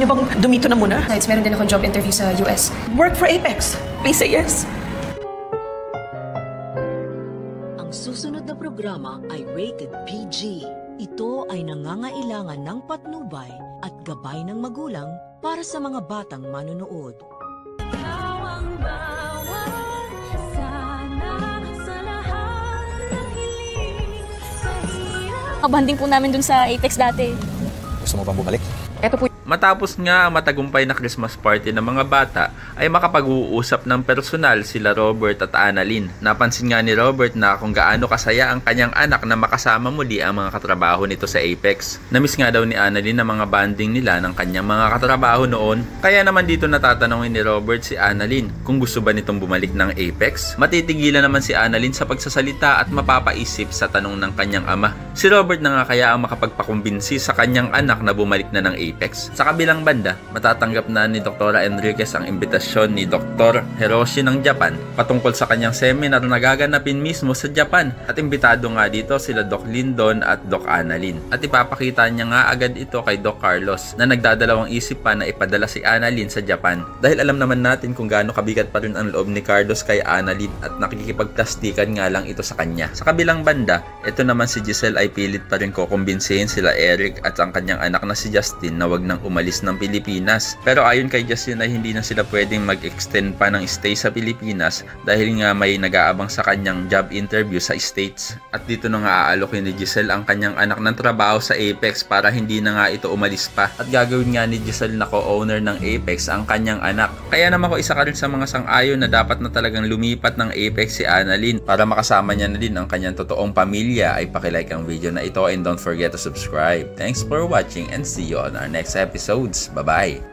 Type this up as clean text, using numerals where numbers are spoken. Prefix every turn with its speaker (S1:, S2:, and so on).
S1: Niyo bang dumito na muna?
S2: Besides, meron din akong job interview sa US.
S1: Work for Apex. Please say yes.
S3: Ang susunod na programa ay rated PG. Ito ay nangangailangan ng patnubay at gabay ng magulang para sa mga batang manonood.
S4: Kabanding po namin dun sa Apex dati.
S5: Gusto mo bang bumalik?
S4: Ito po.
S6: Matapos nga ang matagumpay na Christmas party ng mga bata, ay makapag-uusap ng personal sila Robert at Annalyn. Napansin nga ni Robert na kung gaano kasaya ang kanyang anak na makasama muli ang mga katrabaho nito sa Apex. Namiss nga daw ni Annalyn ang mga banding nila ng kanyang mga katrabaho noon. Kaya naman dito natatanungin ni Robert si Annalyn kung gusto ba nitong bumalik ng Apex. Matitigilan naman si Annalyn sa pagsasalita at mapapaisip sa tanong ng kanyang ama. Si Robert na nga kaya ang makapagpakumbinsi sa kanyang anak na bumalik na ng Apex. Sa kabilang banda, matatanggap na ni Dr. Enriquez ang imbitasyon ni Dr. Hiroshi ng Japan patungkol sa kanyang seminar na gaganapin mismo sa Japan, at imbitado nga dito sila Doc Lindon at Doc Annalyn. At ipapakita niya nga agad ito kay Doc Carlos na nagdadalawang isip pa na ipadala si Annalyn sa Japan, dahil alam naman natin kung gaano kabigat pa rin ang loob ni Carlos kay Annalyn at nakikipagplastikan nga lang ito sa kanya. Sa kabilang banda, ito naman si Giselle ay pilit pa rin kukumbinsihin sila Eric at ang kanyang anak na si Justin na wag nang umalis ng Pilipinas. Pero ayon kay Justin ay hindi na sila pwedeng mag-extend pa ng stay sa Pilipinas dahil nga may nag-aabang sa kanyang job interview sa States. At dito na nga aalokin ni Giselle ang kanyang anak ng trabaho sa Apex para hindi na nga ito umalis pa. At gagawin nga ni Giselle na co-owner ng Apex ang kanyang anak. Kaya naman ko isa ka rin sa mga sang-ayon na dapat na talagang lumipat ng Apex si Annalyn para makasama niya na din ang kanyang totoong pamilya. Ay pakilike ang video na ito and don't forget to subscribe. Thanks for watching and see you on our next episodes. Bye-bye!